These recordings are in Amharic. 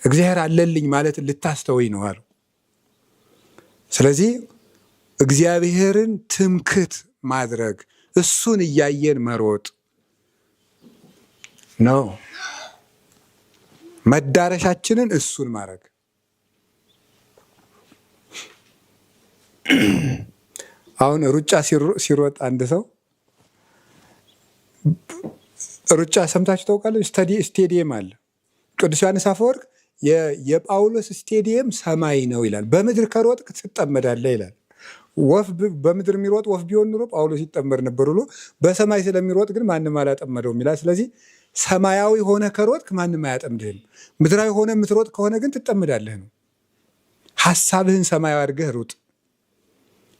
እግዚአብሔር አለልኝ ማለት ልታስተውይ ነው አሉ። ስለዚህ እግዚአብሔርን ትምክት ማድረግ እሱን እያየን መሮጥ ነው። መዳረሻችንን እሱን ማድረግ። አሁን ሩጫ ሲሮጥ አንድ ሰው ሩጫ ሰምታችሁ ታውቃለች? ስቴዲየም አለ። ቅዱስ ዮሐንስ አፈወርቅ የጳውሎስ ስቴዲየም ሰማይ ነው ይላል። በምድር ከሮጥክ ትጠመዳለህ ይላል። ወፍ በምድር የሚሮጥ ወፍ ቢሆን ኑሮ ጳውሎስ ይጠመድ ነበር ብሎ በሰማይ ስለሚሮጥ ግን ማንም አላጠመደውም ይላል። ስለዚህ ሰማያዊ ሆነ ከሮጥክ ማንም አያጠምድህም። ምድራዊ ሆነ የምትሮጥ ከሆነ ግን ትጠምዳለህ ነው። ሀሳብህን ሰማያዊ አድርገህ ሩጥ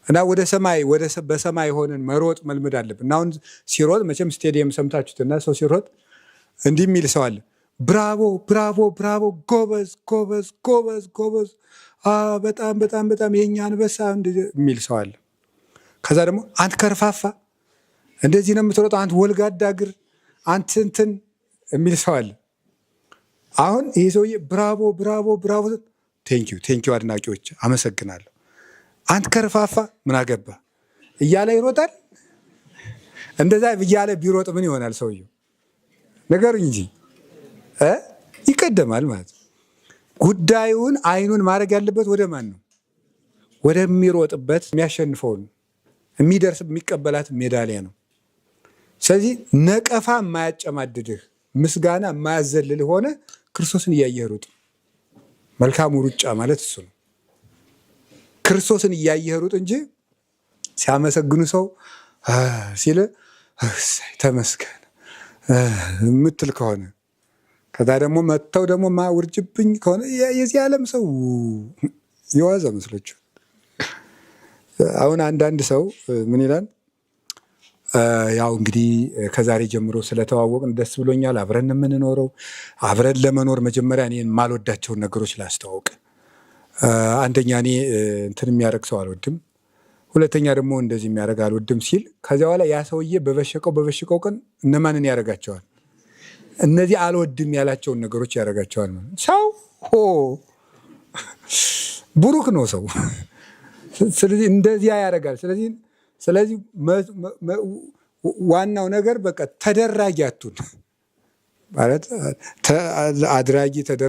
እና ወደ ሰማይ በሰማይ ሆነን መሮጥ መልመድ አለብን። እና አሁን ሲሮጥ መቼም ስቴዲየም ሰምታችሁትና ሰው ሲሮጥ እንዲህ የሚል ሰው አለ። ብራቮ ብራቮ ብራቮ፣ ጎበዝ ጎበዝ ጎበዝ ጎበዝ፣ በጣም በጣም በጣም የኛ አንበሳ የሚል ሰው አለ። ከዛ ደግሞ አንተ ከርፋፋ እንደዚህ ነው የምትሮጠው፣ አንተ ወልጋዳ እግር፣ አንተ እንትን የሚል ሰው አለ። አሁን ይህ ሰውዬ ብራቮ ብራቮ ብራቮ፣ ቴንኪው አድናቂዎች አመሰግናለሁ፣ አንተ ከርፋፋ ምን አገባ እያለ ይሮጣል። እንደዛ እያለ ቢሮጥ ምን ይሆናል ሰውየው? ንገሩኝ እንጂ ይቀደማል ማለት ነው። ጉዳዩን አይኑን ማድረግ ያለበት ወደ ማን ነው? ወደሚሮጥበት፣ የሚያሸንፈውን፣ የሚደርስ የሚቀበላት ሜዳሊያ ነው። ስለዚህ ነቀፋ የማያጨማድድህ፣ ምስጋና የማያዘልልህ ሆነ ክርስቶስን እያየህ ሩጥ። መልካሙ ሩጫ ማለት እሱ ነው። ክርስቶስን እያየህ ሩጥ እንጂ ሲያመሰግኑ ሰው ሲል ተመስገን የምትል ከሆነ ከዛ ደግሞ መጥተው ደግሞ ውርጅብኝ ከሆነ የዚህ ዓለም ሰው የዋዛ መስሎች። አሁን አንዳንድ ሰው ምን ይላል? ያው እንግዲህ ከዛሬ ጀምሮ ስለተዋወቅን ደስ ብሎኛል፣ አብረን የምንኖረው አብረን ለመኖር መጀመሪያ እኔ የማልወዳቸውን ነገሮች ላስተዋውቅ። አንደኛ እኔ እንትን የሚያደርግ ሰው አልወድም፣ ሁለተኛ ደግሞ እንደዚህ የሚያደርግ አልወድም ሲል ከዚያ በኋላ ያ ሰውዬ በበሸቀው ቀን እነማንን ያደርጋቸዋል? እነዚህ አልወድም ያላቸውን ነገሮች ያደርጋቸዋል። ሰው ብሩክ ነው ሰው። ስለዚህ እንደዚያ ያደርጋል። ስለዚህ ዋናው ነገር በቃ ተደራጊ አቱን ማለት አድራጊ